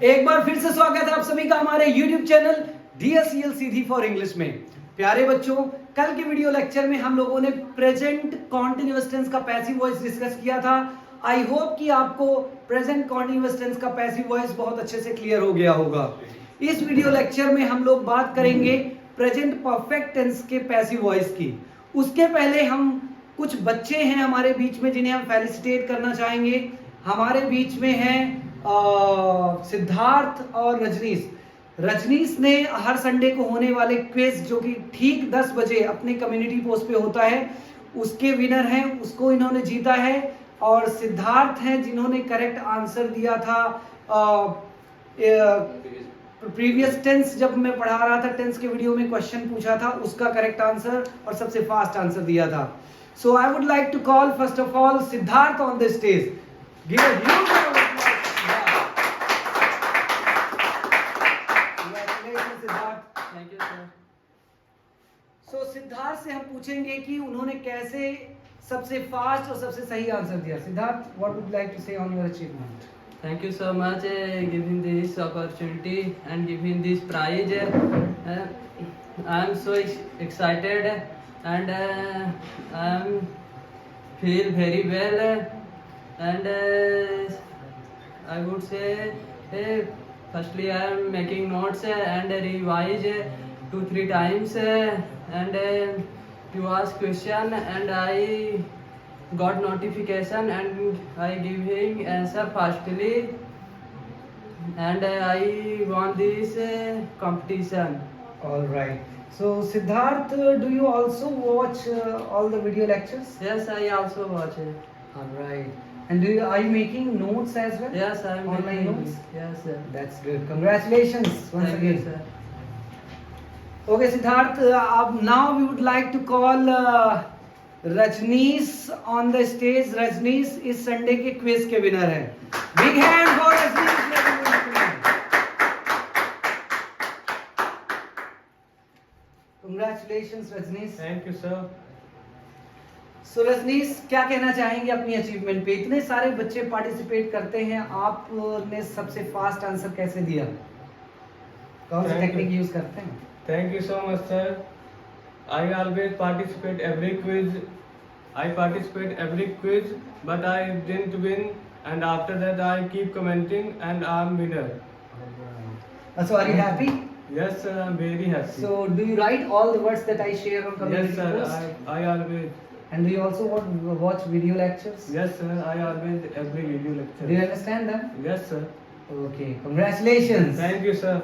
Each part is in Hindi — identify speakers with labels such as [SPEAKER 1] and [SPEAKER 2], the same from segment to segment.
[SPEAKER 1] एक बार फिर से स्वागत है आप सभी का हमारे YouTube channel DSEL Sidhi for English में। प्यारे बच्चों, कल के वीडियो लेक्चर में हम लोगों ने प्रेजेंट कॉन्टिन्यूअस टेंस का पैसिव वॉइस डिस्कस किया था। आई होप कि आपको प्रेजेंट कॉन्टिन्यूअस टेंस का पैसिव वॉइस बहुत अच्छे से क्लियर हो गया होगा। इस वीडियो लेक्चर में हम लोग बात करेंगे प्रेजेंट परफेक्ट टेंस के पैसिव वॉइस की। उसके पहले हम कुछ बच्चे हैं हमारे बीच में जिन्हें हम फेलिसिटेट करना चाहेंगे। हमारे बीच में हैं सिद्धार्थ और रजनीश। रजनीश ने हर संडे को होने वाले क्विज जो कि ठीक 10 बजे अपने कम्युनिटी पोस्ट पे होता है उसके विनर हैं, उसको इन्होंने जीता है। और सिद्धार्थ हैं जिन्होंने करेक्ट आंसर दिया था प्रीवियस टेंस, जब मैं पढ़ा रहा था टेंस के वीडियो में क्वेश्चन पूछा था उसका करेक्ट आंसर और सबसे फास्ट आंसर दिया था। So I would like to call first of all Siddharth on the stage. Give a huge round of so Siddharth से हम पूछेंगे कि उन्होंने कैसे सबसे फास्ट और सबसे सही आंसर दिया। Siddharth, what would like to say on your achievement?
[SPEAKER 2] Thank you so much giving this opportunity and giving this prize. I am so excited and I am feel very well and I would say firstly I am making notes and revise 2-3 times and you ask question and I got notification and I giving answer fastly and I won this competition.
[SPEAKER 1] All right. So Siddharth, do you also watch all the video lectures?
[SPEAKER 2] Yes, I also watch it.
[SPEAKER 1] All right. And are you making notes as well?
[SPEAKER 2] Yes, I am
[SPEAKER 1] online
[SPEAKER 2] making
[SPEAKER 1] notes.
[SPEAKER 2] Yes, sir.
[SPEAKER 1] That's good. Congratulations once
[SPEAKER 2] Thank
[SPEAKER 1] again.
[SPEAKER 2] you, sir.
[SPEAKER 1] Okay, Siddharth. Now we would like to call Rajneesh on the stage. Rajneesh इस संडे के क्विज के विनर हैं। Big hand for Rajneesh. Congratulations Rajneesh.
[SPEAKER 2] Thank you, sir.
[SPEAKER 1] So Rajneesh, क्या कहना चाहेंगे अपनी अचीवमेंट पे? इतने सारे बच्चे पार्टिसिपेट करते हैं, आपने सबसे फास्ट आंसर कैसे दिया? कौन सी टेक्निक यूज करते हैं?
[SPEAKER 3] Thank you so much, sir. I always participate every quiz. I participate every quiz, but I didn't win. And after that, I keep commenting, and I'm winner.
[SPEAKER 1] So are you happy?
[SPEAKER 3] Yes, sir. I'm very happy.
[SPEAKER 1] So do you write all the words that I share on community
[SPEAKER 3] Yes, sir.
[SPEAKER 1] post?
[SPEAKER 3] I always.
[SPEAKER 1] And do you also watch video lectures?
[SPEAKER 3] Yes, sir. I always every video lecture.
[SPEAKER 1] Do you understand them?
[SPEAKER 3] Yes, sir.
[SPEAKER 1] Okay. Congratulations.
[SPEAKER 3] Thank you, sir.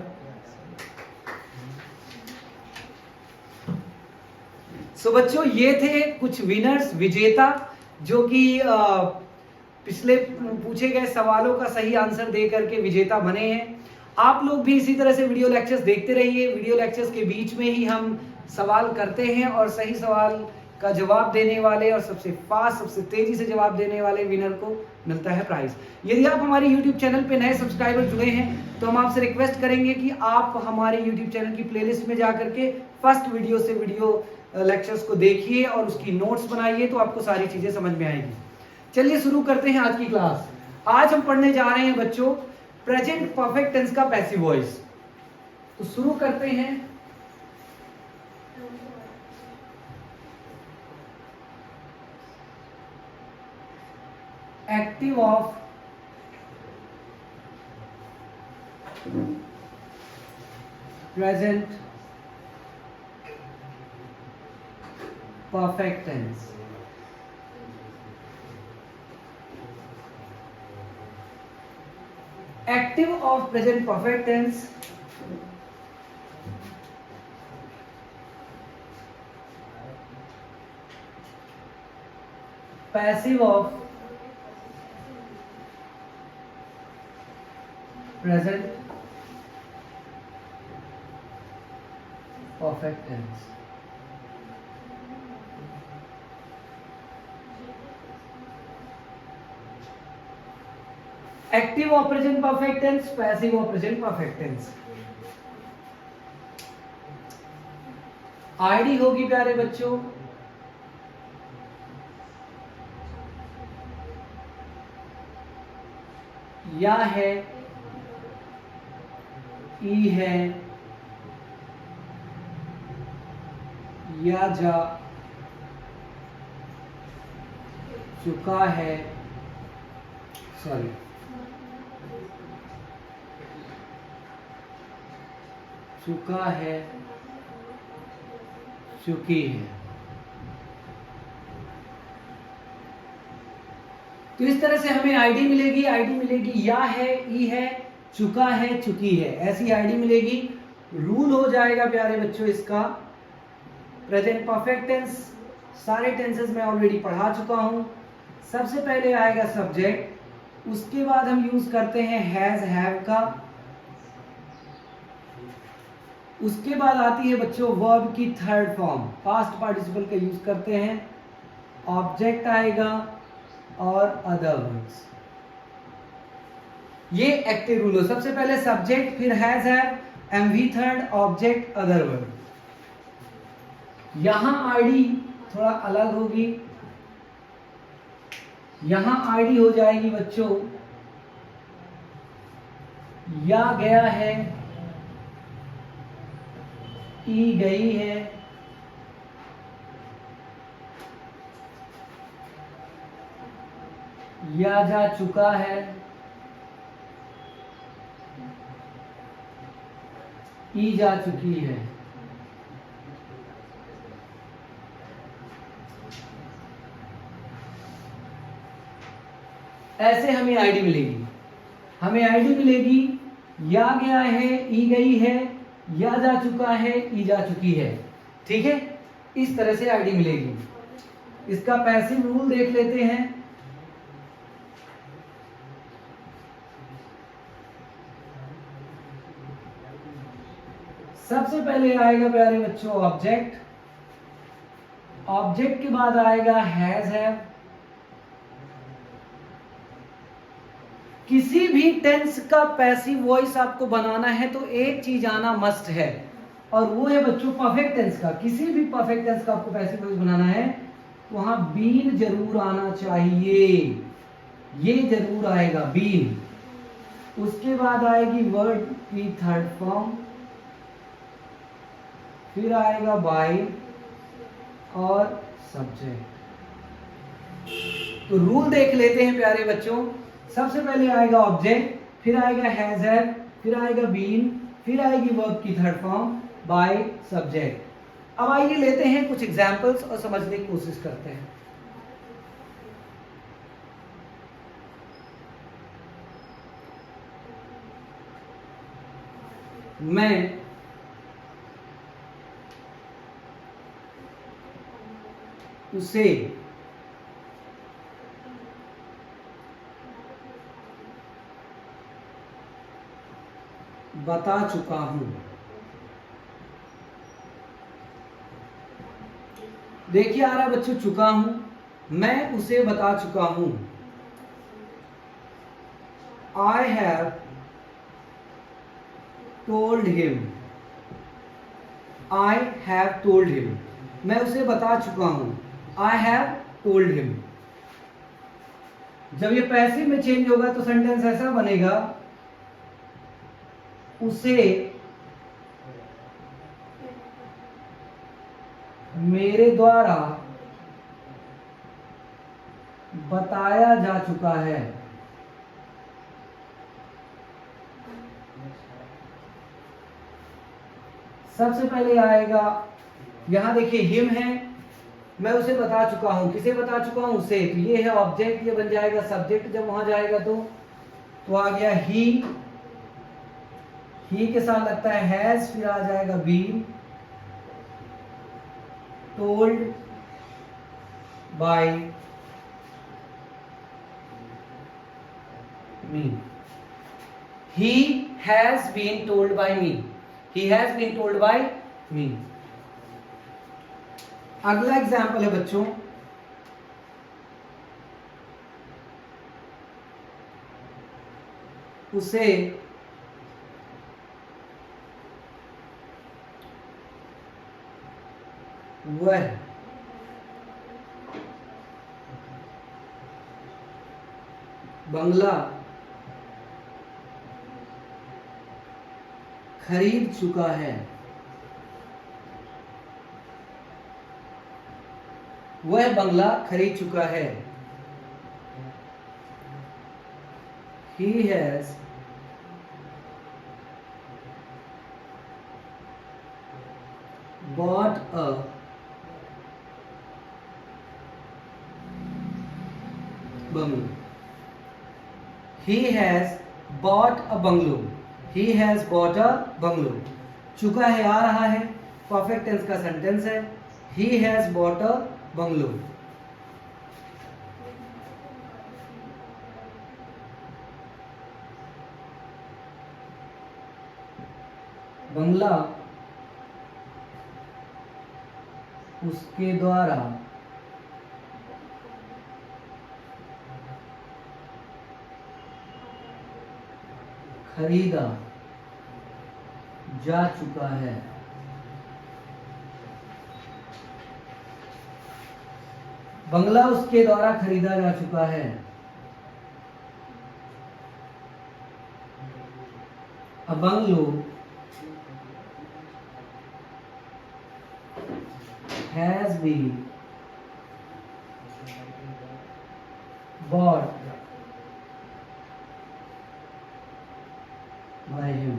[SPEAKER 1] सो बच्चों, ये थे कुछ विनर्स, विजेता, जो कि पिछले पूछे गए सवालों का सही आंसर दे करके विजेता बने हैं। आप लोग भी इसी तरह से वीडियो लेक्चर्स देखते रहिए। वीडियो लेक्चर्स के बीच में ही हम सवाल करते हैं और सही सवाल का जवाब देने वाले और सबसे फास्ट, सबसे तेजी से जवाब देने वाले विनर को मिलता है प्राइज। यदि आप हमारे YouTube चैनल पे नए सब्सक्राइबर जुड़े हैं तो हम आपसे रिक्वेस्ट करेंगे कि आप हमारे YouTube चैनल की प्लेलिस्ट में जा करके फर्स्ट वीडियो से वीडियो लेक्चर्स को देखिए और उसकी नोट्स बनाइए, तो आपको सारी चीजें समझ में आएगी। चलिए शुरू करते हैं आज की क्लास। आज हम पढ़ने जा रहे हैं बच्चों प्रेजेंट परफेक्ट टेंस का पैसिव वॉइस। तो शुरू करते हैं। Active of present perfect tense। Active of present perfect tense passive of present perfect tense। Active और प्रेजेंट परफेक्ट टेंस, पैसिव और प्रेजेंट परफेक्ट टेंस। आईडी होगी प्यारे बच्चों या है ई है, या जा चुका है, सॉरी, चुका है, चुकी है। तो इस तरह से हमें आईडी मिलेगी। आईडी मिलेगी या है, ई है, चुका है, चुकी है, ऐसी आईडी मिलेगी। रूल हो जाएगा प्यारे बच्चों इसका। प्रेजेंट परफेक्ट टेंस, सारे टेंसेस मैं ऑलरेडी पढ़ा चुका हूं। सबसे पहले आएगा सब्जेक्ट, उसके बाद हम यूज करते हैं हैज, हैव का। उसके बाद आती है बच्चों वर्ब की थर्ड फॉर्म, पास्ट पार्टिसिपल का यूज करते हैं। ऑब्जेक्ट आएगा और अदर वर्ड्स। ये एक्टिव रूल हो। सबसे पहले सब्जेक्ट, फिर has, have, MV third, object, other word. यहां आईडी थोड़ा अलग होगी। यहां आईडी हो जाएगी बच्चों या गया है, ई गई है, या जा चुका है, ई जा चुकी है। ऐसे हमें आईडी मिलेगी। हमें आईडी मिलेगी या गया है, ई गई है, या जा चुका है, ई जा चुकी है। ठीक है, इस तरह से आईडी मिलेगी। इसका पैसिव रूल देख लेते हैं। सबसे पहले आएगा प्यारे बच्चों ऑब्जेक्ट। ऑब्जेक्ट के बाद आएगा हैज, हैव। किसी भी टेंस का पैसिव वॉइस आपको बनाना है तो एक चीज आना मस्ट है, और वो है बच्चों परफेक्ट टेंस का। किसी भी परफेक्ट टेंस का आपको पैसिव वॉइस बनाना है तो वहां बीन जरूर आना चाहिए। ये जरूर आएगा बीन। उसके बाद आएगी वर्ड की थर्ड फॉर्म, फिर आएगा बाय और सब्जेक्ट। तो रूल देख लेते हैं प्यारे बच्चों। सबसे पहले आएगा ऑब्जेक्ट, फिर आएगा हैज, हैव, फिर आएगा बीन, फिर आएगी वर्ब की थर्ड फॉर्म, बाय, सब्जेक्ट। अब आइए लेते हैं कुछ एग्जांपल्स और समझने की कोशिश करते हैं। मैं उसे बता चुका हूं। देखिए आ रहा है बच्चों चुका हूं, मैं उसे बता चुका हूं। I have told him. I have told him, मैं उसे बता चुका हूं। I have told him. जब ये पैसिव में चेंज होगा तो सेंटेंस ऐसा बनेगा, उसे मेरे द्वारा बताया जा चुका है। सबसे पहले आएगा, यहां देखिए हिम है, मैं उसे बता चुका हूं। किसे बता चुका हूं? उसे। तो ये है ऑब्जेक्ट, ये बन जाएगा सब्जेक्ट जब वहां जाएगा तो आ गया ही के साथ लगता है हैज, फिर आ जाएगा been, told by me. He has been told by me. He has been told by me. अगला एग्जाम्पल है बच्चों, उसे वह बंगला खरीद चुका है। वह बंगला खरीद चुका है। He has bought a bungalow. He has bought a bungalow. He has bought a bungalow. चुका है आ रहा है, परफेक्ट टेंस का सेंटेंस है। He has bought a bungalow. बंगला उसके द्वारा खरीदा जा चुका है। बंगला उसके द्वारा खरीदा जा चुका है। A bungalow has been bought by him.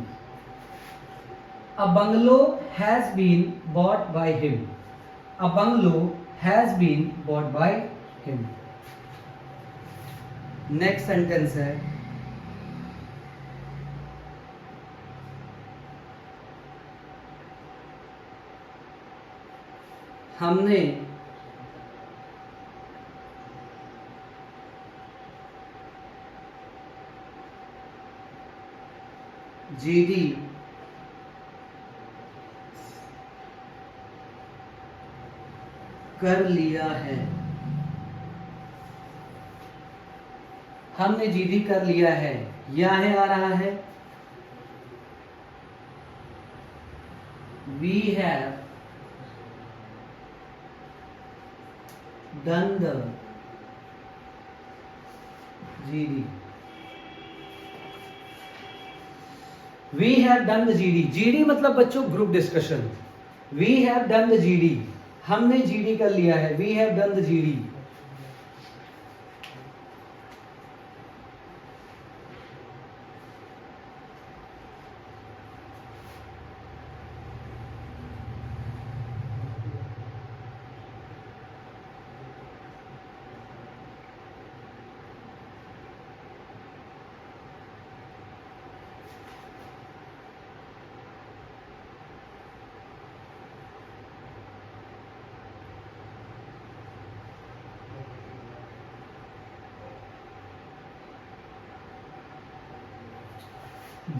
[SPEAKER 1] A bungalow has been bought by him. A bungalow has been bought by him. Next sentence है हमने जीडी कर लिया है। हमने जीडी कर लिया है। यह है आ रहा है we have done the GD. We have done the GD. GD मतलब बच्चों group discussion. We have done the GD. हमने GD कर लिया है। We have done the GD.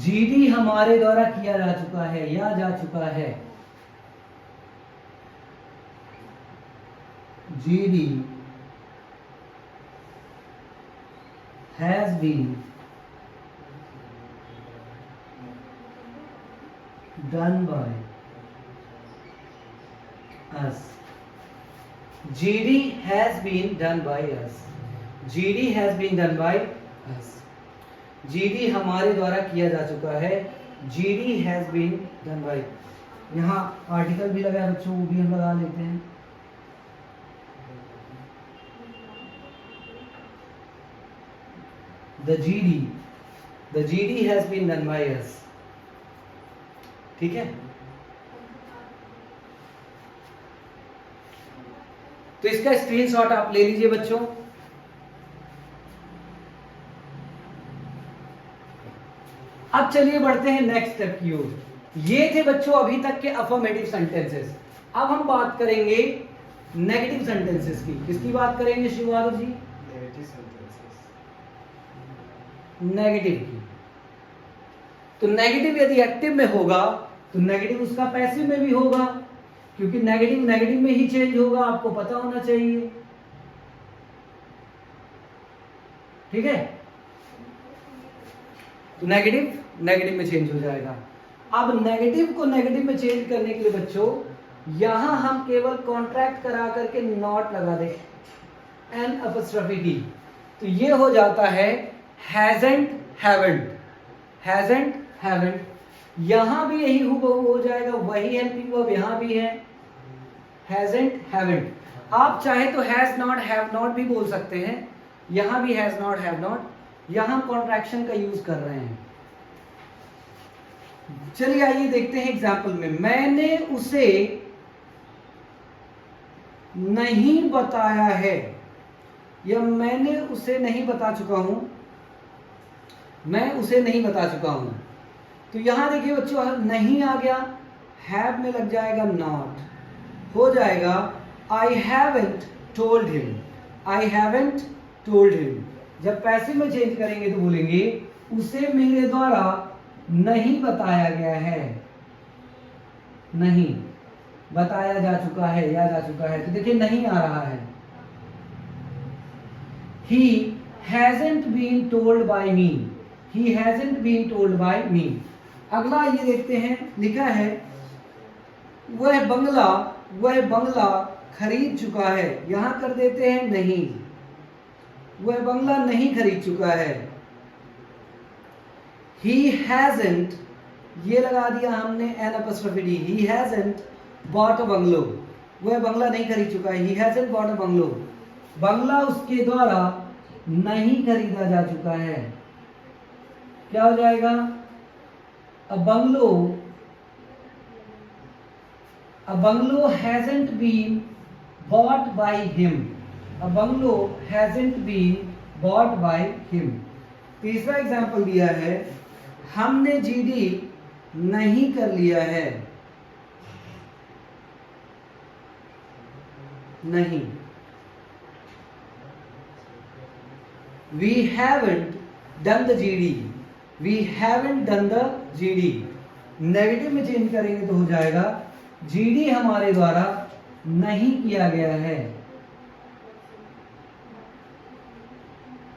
[SPEAKER 1] GD हमारे द्वारा किया जा चुका है या जा चुका है। GD has been done by us. GD has been done by us. GD has been done by us. GD हमारे द्वारा किया जा चुका है। GD has been done by. यहाँ आर्टिकल भी लगा है बच्चों, वो भी हम लगा लेते हैं। the GD has been done by us। ठीक है, तो इसका स्क्रीनशॉट आप ले लीजिए बच्चों। अब चलिए बढ़ते हैं नेक्स्ट स्टेप की ओर। ये थे बच्चों अभी तक के अफर्मेटिव सेंटेंसेस। अब हम बात करेंगे नेगेटिव सेंटेंसेस की। किसकी बात करेंगे शिवारू जी? नेगेटिव की। तो नेगेटिव यदि एक्टिव में होगा तो नेगेटिव उसका पैसिव में भी होगा, क्योंकि नेगेटिव नेगेटिव में ही चेंज होगा, आपको पता होना चाहिए। ठीक है, तो नेगेटिव नेगेटिव में चेंज हो जाएगा। अब नेगेटिव को नेगेटिव में चेंज करने के लिए बच्चों यहां हम केवल कॉन्ट्रैक्ट करा करके नॉट लगा दें, एन अपॉस्ट्रोफी डी, तो ये हो जाता है हैजंट हैवंट। हैजंट हैवंट यहां भी यही हूबहू हो जाएगा, वही हेल्पिंग वर्ब यहां भी है, हैजंट, हैवंट। आप चाहे तो हैज नॉट, हैव नॉट भी बोल सकते हैं, यहां भी हैज नॉट, हैव नॉट, यहां कॉन्ट्रैक्शन का यूज कर रहे हैं। चलिए आइए देखते हैं एग्जाम्पल में। मैंने उसे नहीं बताया है, या मैंने उसे नहीं बता चुका हूं, मैं उसे नहीं बता चुका हूं। तो यहां देखिए बच्चों, नहीं आ गया, हैव में लग जाएगा नॉट, हो जाएगा I haven't told him, I haven't told him. जब पैसिव में चेंज करेंगे तो बोलेंगे उसे मेरे द्वारा नहीं बताया गया है, नहीं बताया जा चुका है या जा चुका है। तो देखिए नहीं आ रहा है, he hasn't been told by me, he hasn't been told by me। अगला ये देखते हैं, लिखा है वह बंगला खरीद चुका है, यहां कर देते हैं नहीं, वह बंगला नहीं खरीद चुका है। he hasn't, ये लगा दिया हमने N apostrophe D, he hasn't bought a bungalow, वह बंगला नहीं खरीद चुका है, he hasn't bought a bungalow, बंगला उसके द्वारा नहीं खरीदा जा चुका है। क्या हो जाएगा, a bungalow hasn't been bought by him, a bungalow hasn't been bought by him। तीसरा एग्जाम्पल दिया है, हमने जीडी नहीं कर लिया है, नहीं, we haven't done the GD, we haven't done the GD। Negative में चेंज करेंगे तो हो जाएगा GD हमारे द्वारा नहीं किया गया है,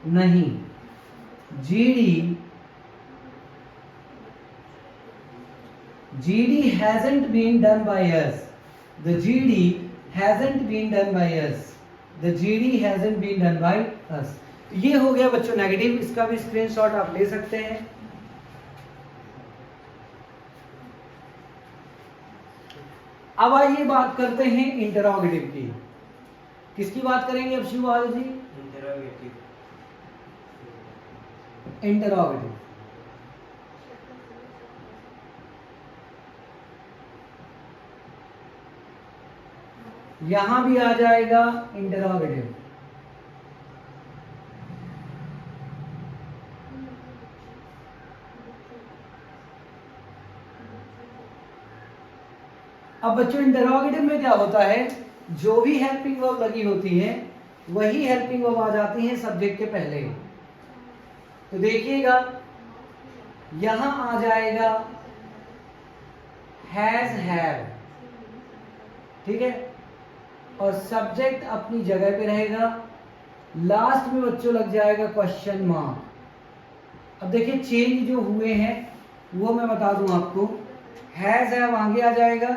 [SPEAKER 1] नहीं, GD hasn't been done by us, the GD hasn't been done by us, the GD hasn't been done by us। ये हो गया बच्चों नेगेटिव, इसका भी स्क्रीनशॉट आप ले सकते हैं। अब आइए बात करते हैं इंटरोगेटिव की। किसकी बात करेंगे अब शिवपाल जी? इंटरोगेटिव। यहां भी आ जाएगा इंटरोगेटिव। अब बच्चों इंटरोगेटिव में क्या होता है, जो भी हेल्पिंग वर्ब लगी होती है वही हेल्पिंग वर्ब आ जाती है सब्जेक्ट के पहले। तो देखिएगा यहां आ जाएगा हैज, हैव, ठीक है, और सब्जेक्ट अपनी जगह पे रहेगा। लास्ट में बच्चों लग जाएगा क्वेश्चन मार्क। अब देखिए चेंज जो हुए हैं वो मैं बता दूं आपको, हैज, हैव आगे आ जाएगा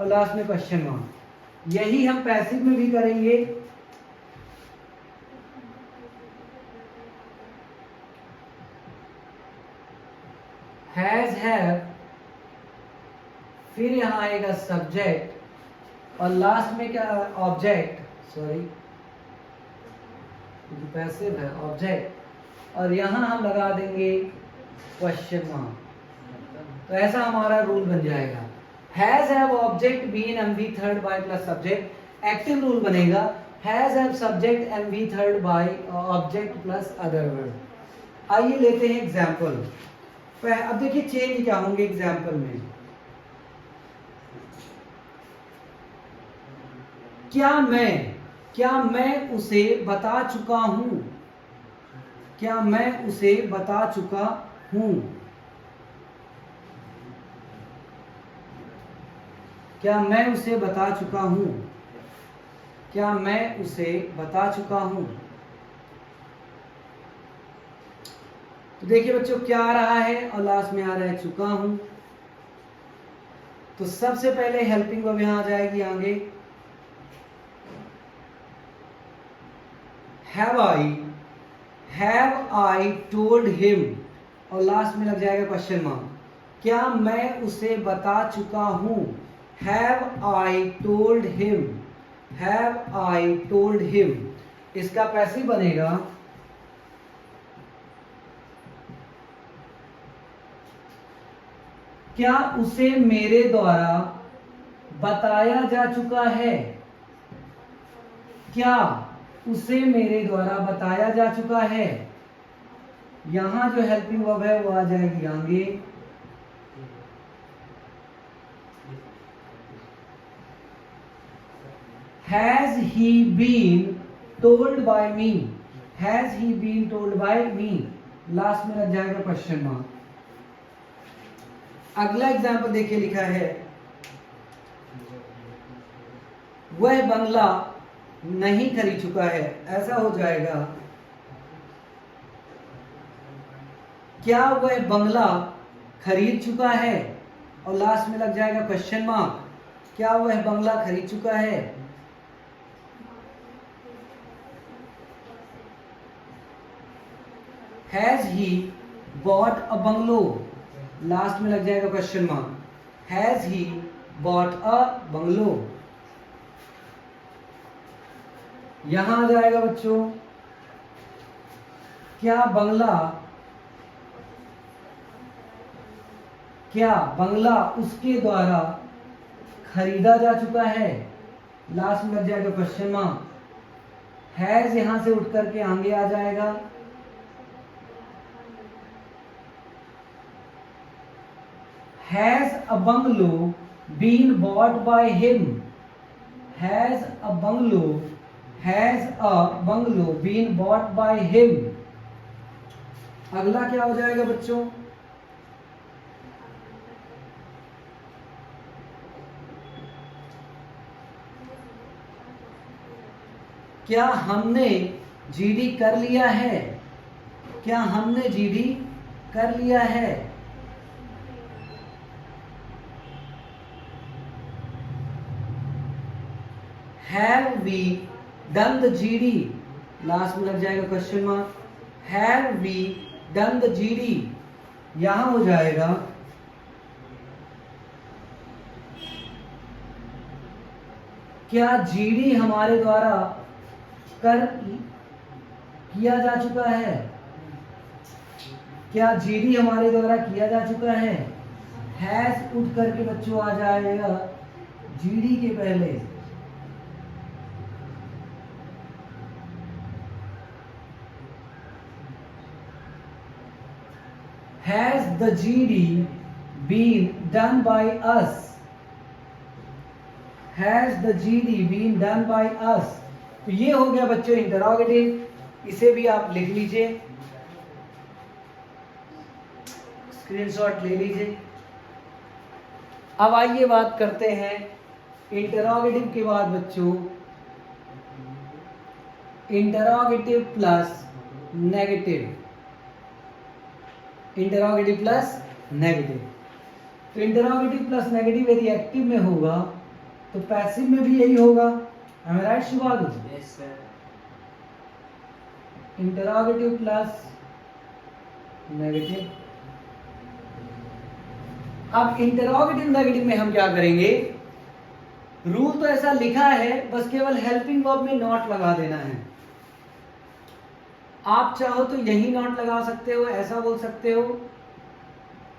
[SPEAKER 1] और लास्ट में क्वेश्चन मार्क। यही हम पैसिव में भी करेंगे। हैज, हैव, फिर यहां आएगा सब्जेक्ट और लास्ट में क्या, ऑब्जेक्ट, सॉरी पैसिव है, ऑब्जेक्ट, और यहां हम लगा देंगे क्वेश्चन मार्क। तो ऐसा हमारा रूल बन जाएगा, has, have, object, been, MV third by plus subject. Active rule बनेगा has, have, subject, MV third by object plus other word. आइए लेते हैं एग्जाम्पल। अब देखिए चेंज क्या होंगे एग्जाम्पल में। क्या मैं उसे बता चुका हूं, क्या मैं उसे बता चुका हूं, क्या मैं उसे बता चुका हूं, क्या मैं उसे बता चुका हूं। तो देखिए बच्चों क्या आ रहा है और लास्ट में आ रहा है चुका हूं। तो सबसे पहले हेल्पिंग वर्ब यहां आ जाएगी आगे, हैव आई टोल्ड हिम, और लास्ट में लग जाएगा क्वेश्चन मार्क। क्या मैं उसे बता चुका हूं? Have I told him, have I told him. इसका पैसिव बनेगा क्या उसे मेरे द्वारा बताया जा चुका है? क्या उसे मेरे द्वारा बताया जा चुका है? यहां जो हेल्पिंग वर्ब है वो आ जाएगी आगे। Has he been told by me, has he been told by me, last में लग जाएगा क्वेश्चन मार्क। अगला एग्जाम्पल देखिए लिखा है वह बंगला नहीं खरीद चुका है। ऐसा हो जाएगा क्या वह बंगला खरीद चुका है, और लास्ट में लग जाएगा क्वेश्चन मार्क। क्या वह बंगला खरीद चुका है? Has he bought a bungalow, last में लग जाएगा question mark. Has he bought a bungalow, यहां आ जाएगा बच्चों क्या बंगला उसके द्वारा खरीदा जा चुका है? लास्ट में लग जाएगा क्वेश्चन मार्क। हैज यहां से उठ करके आगे आ जाएगा। Has a bungalow been bought by him, has a bungalow been bought by him. अगला क्या हो जाएगा बच्चों? क्या हमने जीडी कर लिया है? क्या हमने जीडी कर लिया है? Have we done the GD, last में लग जाएगा question mark. Have we done the GD, यहां हो जाएगा क्या जीडी हमारे द्वारा किया जा चुका है? क्या जीडी हमारे द्वारा किया जा चुका है? हैज उठ करके बच्चों आ जाएगा जीडी के पहले। Has the GD been done by us? Has the GD been done by us? तो ये हो गया बच्चों इंटरोगेटिव, इसे भी आप लिख लीजिए, स्क्रीनशॉट ले लीजिए। अब आइए बात करते हैं इंटरोगेटिव के बाद बच्चों interrogative plus negative, interrogative plus negative. तो इंटरोगेटिव प्लस नेगेटिव यदि एक्टिव में होगा तो पैसिव में भी यही होगा। Am I right शुभागु?
[SPEAKER 2] Yes sir.
[SPEAKER 1] Interrogative plus negative. अब इंटरोगेटिव नेगेटिव में हम क्या करेंगे? रूल तो ऐसा लिखा है, बस केवल हेल्पिंग वर्ब में नॉट लगा देना है। आप चाहो तो यही नॉट लगा सकते हो, ऐसा बोल सकते हो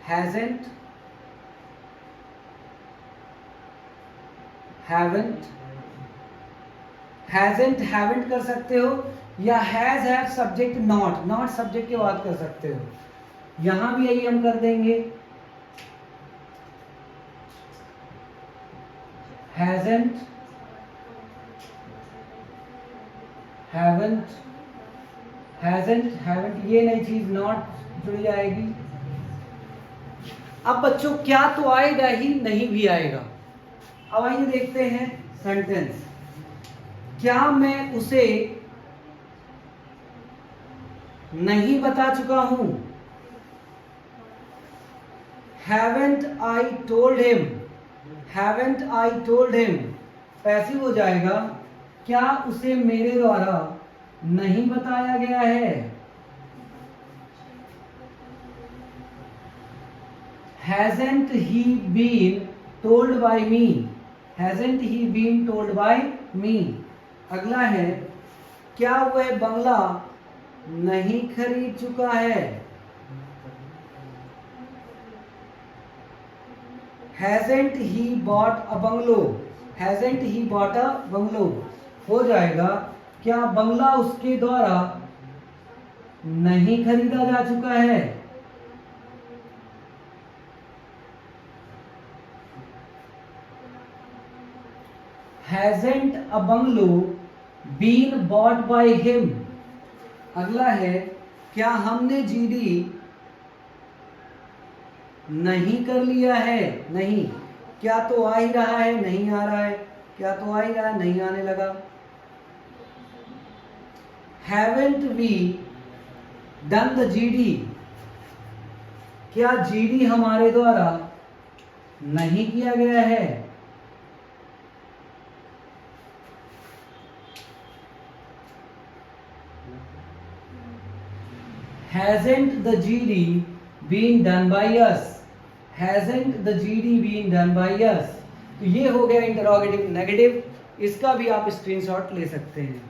[SPEAKER 1] हैजंट, हैवंट, हैजंट हैवंट कर सकते हो, या has have subject not, not subject की बात कर सकते हो। यहां भी यही हम कर देंगे, हैजंट, हैवंट, हैजंट, हैवंट, ये नई चीज नॉट जुड़ जाएगी। अब बच्चों क्या तो आएगा ही, नहीं भी आएगा। अब आइए देखते हैं सेंटेंस। क्या मैं उसे नहीं बता चुका हूं? Haven't I told him? Haven't I told him? Passive हो जाएगा क्या उसे मेरे द्वारा नहीं बताया गया है? Hasn't he been told by me, hasn't he been told by me. अगला है, क्या वह बंगला नहीं खरीद चुका है? Hasn't he bought a bungalow, hasn't he bought a bungalow हो जाएगा, क्या बंगला उसके द्वारा नहीं खरीदा जा चुका है? Hasn't a bungalow been bought by him. अगला है, क्या हमने जीडी नहीं कर लिया है? नहीं, क्या तो आ ही रहा है, नहीं आ रहा है, क्या तो आ ही रहा है, नहीं आने लगा। Haven't we done the GD, क्या जीडी हमारे द्वारा नहीं किया गया है? Hasn't the GD been done by us? Hasn't the GD been done by us? तो ये हो गया इंटरोगेटिव नेगेटिव, इसका भी आप स्क्रीनशॉट ले सकते हैं।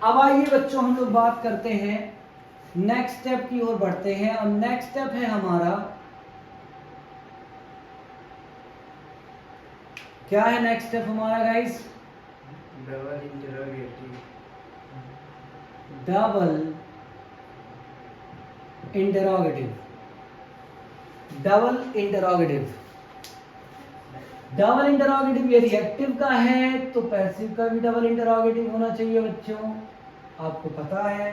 [SPEAKER 1] अब आइए बच्चों, हम लोग बात करते हैं नेक्स्ट स्टेप की ओर बढ़ते हैं। और नेक्स्ट स्टेप है हमारा, क्या है नेक्स्ट स्टेप हमारा guys?
[SPEAKER 3] Double interrogative.
[SPEAKER 1] Double interrogative, double interrogative. Double interrogative ये रिएक्टिव का है, तो पैसिव का भी डबल इंटरोगेटिव होना चाहिए बच्चों, आपको पता है।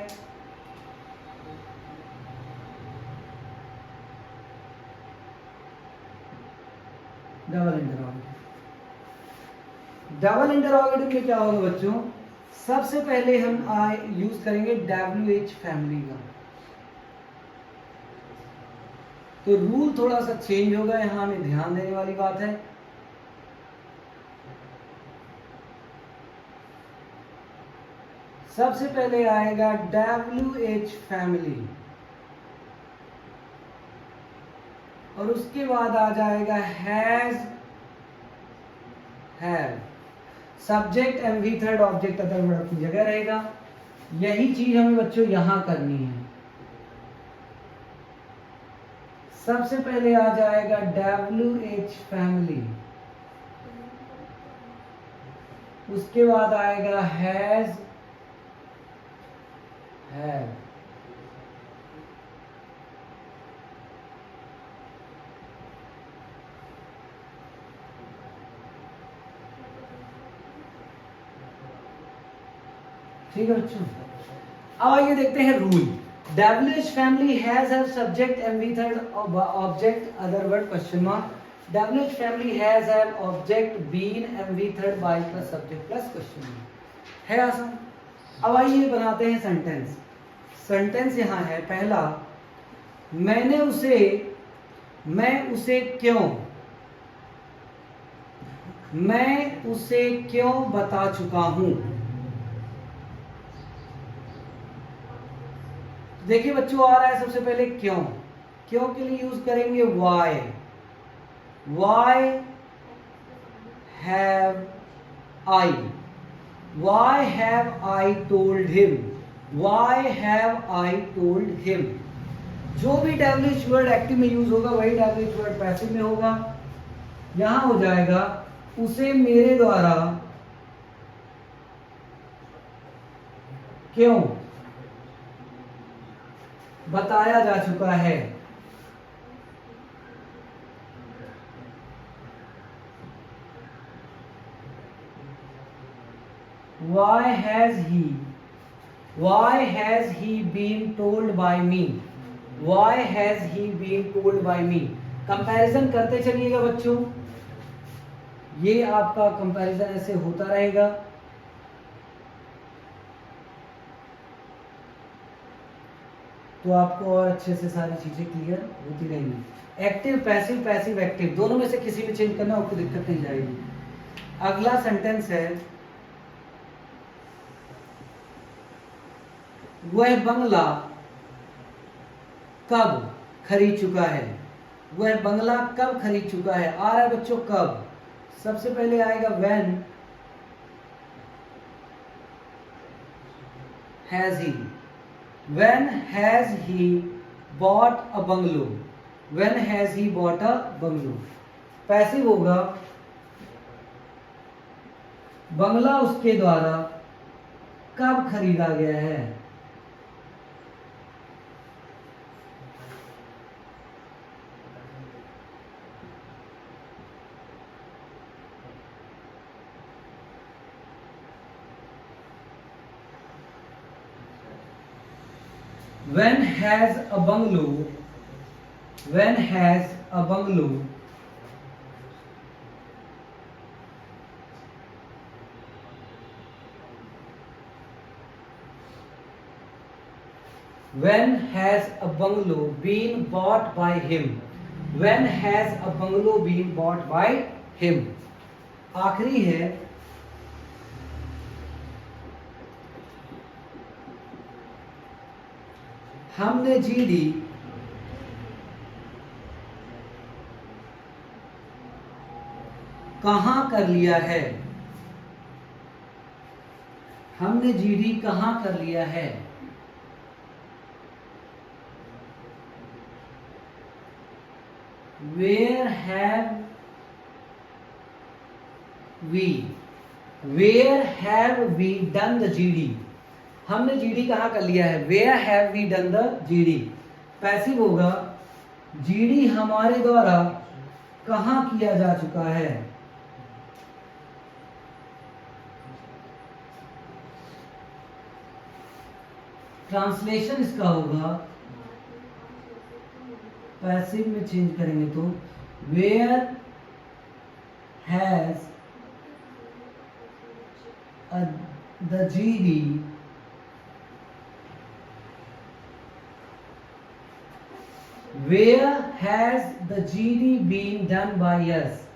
[SPEAKER 1] डबल इंटरोगेटिव, डबल इंटरोगेटिव में क्या होगा बच्चों? सबसे पहले हम यूज करेंगे WH फैमिली का। तो रूल थोड़ा सा चेंज होगा, यहां हमें ध्यान देने वाली बात है। सबसे पहले आएगा WH फैमिली, और उसके बाद आ जाएगा has, have. Subject MV third object other word अपनी जगह रहेगा। यही चीज हमें बच्चों यहां करनी है। सबसे पहले आ जाएगा WH फैमिली, उसके बाद आएगा हैज, हैव। ठीक है बच्चों, अब आइए देखते हैं rule. WH family has have subject MV third object other word question mark. WH family has have object been MV third by plus subject plus question mark. है आसान। अब आइए बनाते हैं सेंटेंस। सेंटेंस यहां है पहला, मैंने उसे, मैं उसे क्यों, मैं उसे क्यों बता चुका हूं। देखिए बच्चों, आ रहा है सबसे पहले क्यों। क्यों के लिए यूज करेंगे why. Why have I, why have I told him, why have I told him. जो भी WH वर्ड एक्टिव में यूज होगा वही WH वर्ड पैसिव में होगा। यहां हो जाएगा उसे मेरे द्वारा क्यों बताया जा चुका है। Why has he been told by me? Why has he been told by me? Comparison करते चलिएगा बच्चों, ये आपका कंपैरिजन ऐसे होता रहेगा। तो आपको और अच्छे से सारी चीजें क्लियर होती रहेंगी। एक्टिव पैसिव, पैसिव एक्टिव, दोनों में से किसी भी चेंज करना आपको दिक्कत नहीं जाएगी। अगला सेंटेंस है, वह बंगला कब खरीद चुका है, वह बंगला कब खरीद चुका है। आ रहा है बच्चों कब, सबसे पहले आएगा when has he, when has he bought a bungalow, when has he bought a bungalow। Passive होगा बंगला उसके द्वारा कब खरीदा गया है। When has a bungalow, when has a bungalow when has a bungalow been bought by him, when has a bungalow been bought by him। आखिरी है हमने जीडी कहां कर लिया है, हमने जीडी कहां कर लिया है। Where have we, where have we done the GD, हमने GD कहाँ कर लिया है। Where have we done the GD। Passive होगा GD हमारे द्वारा कहाँ किया जा चुका है। ट्रांसलेशन इसका होगा, पैसिव में चेंज करेंगे तो where has the GD where has the GD been done by us,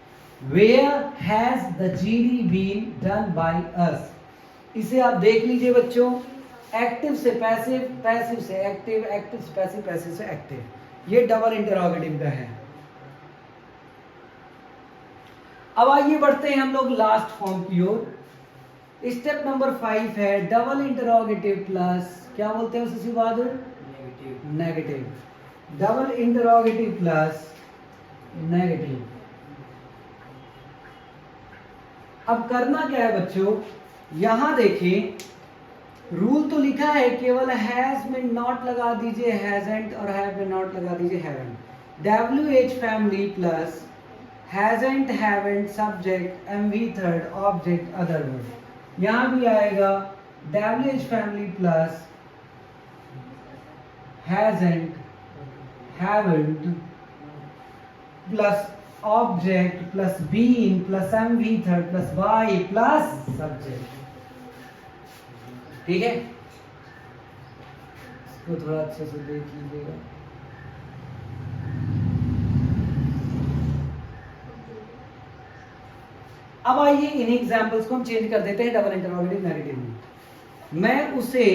[SPEAKER 1] where has the GD been done by us. इसे आप देख लीजिए बच्चों, एक्टिव से पैसिव, पैसिव से एक्टिव, एक्टिव से पैसिव, पैसिव से एक्टिव, ये डबल इंटरोगेटिव का है। अब आइए बढ़ते हैं हम लोग लास्ट फॉर्म की ओर। स्टेप नंबर 5 है डबल इंटरोगेटिव प्लस, क्या बोलते हैं उसे बाद, negative. Double interrogative plus negative. अब करना क्या है बच्चों, यहां देखिए रूल तो लिखा है, केवल हैज में नॉट लगा दीजिए हैजंट और हैव में नॉट लगा दीजिए haven't. WH family plus hasn't haven't subject MV third object other word. यहां भी आएगा WH family plus hasn't haven't plus object plus been plus MV third plus by plus subject. ठीक है, इसको थोड़ा अच्छे से देख लीजिएगा। अब आइए इन एग्जांपल्स को हम चेंज कर देते हैं डबल इंटरोगेटिव नेगेटिव में। मैं उसे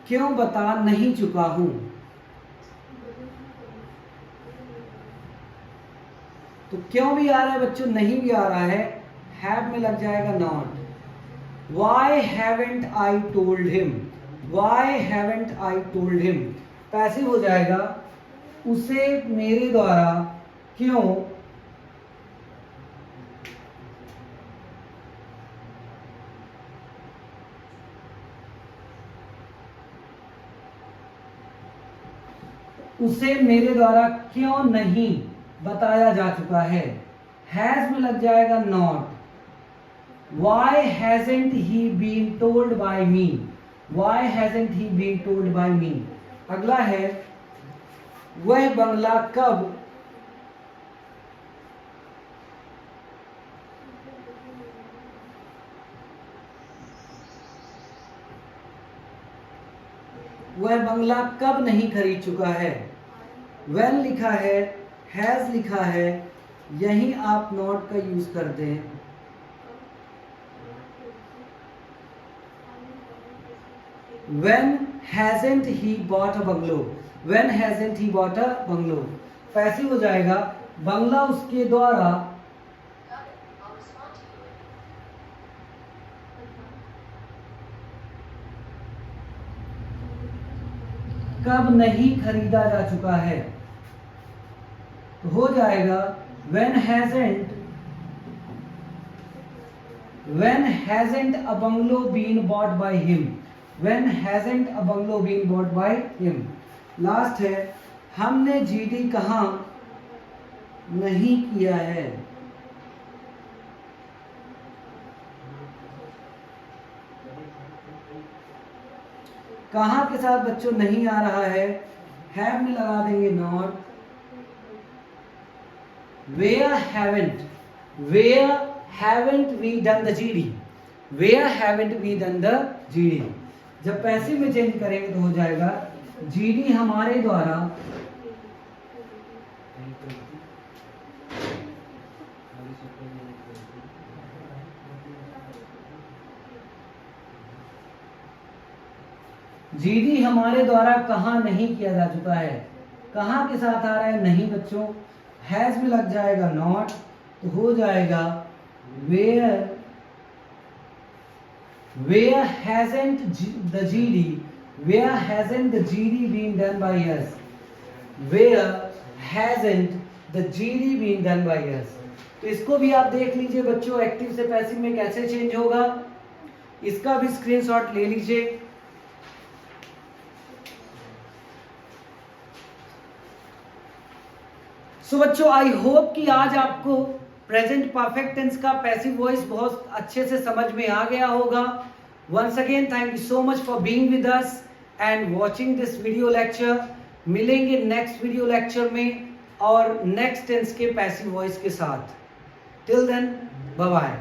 [SPEAKER 1] क्यों बता नहीं चुका हूं, तो क्यों भी आ रहा है बच्चों, नहीं भी आ रहा है, हैव में लग जाएगा not. Why haven't I told him, why haven't I told him, passive हो जाएगा उसे मेरे द्वारा क्यों उसे मेरे द्वारा क्यों नहीं बताया जा चुका है। हैज में लग जाएगा not. Why hasn't he been told by me, why hasn't he been told by me। अगला है वह बंगला कब वह बंगला कब नहीं खरीद चुका है। When लिखा है, has लिखा है, यहीं आप नॉट का यूज कर दें। When hasn't he bought a bungalow, when hasn't he bought a bungalow, passive हो जाएगा बंगला उसके द्वारा कब नहीं खरीदा जा चुका है, तो हो जाएगा when hasn't a bungalow been bought by him, when hasn't a bungalow been bought by him। Last है हमने जीडी कहाँ नहीं किया है, कहाँ के साथ बच्चों नहीं आ रहा है, हैव में लगा देंगे not, where haven't we done the GD, where haven't we done the GD। जब पैसिव में चेंज करेंगे तो हो जाएगा GD हमारे द्वारा GD हमारे द्वारा कहाँ नहीं किया जा चुका है, कहाँ के साथ आ रहा है नहीं बच्चों, हैज में लग जाएगा नॉट, तो हो जाएगा where hasn't the GD been done by us, where hasn't the GD been done by us। तो इसको भी आप देख लीजिए बच्चों एक्टिव से पैसिव में कैसे चेंज होगा, इसका भी स्क्रीनशॉट ले लीजिए। सो बच्चों आई होप कि आज आपको प्रेजेंट परफेक्ट टेंस का पैसिव वॉइस बहुत अच्छे से समझ में आ गया होगा। Once again thank you so much for being with us and watching this video lecture. मिलेंगे नेक्स्ट वीडियो लेक्चर में और नेक्स्ट टेंस के पैसिव वॉइस के साथ। Till then bye bye.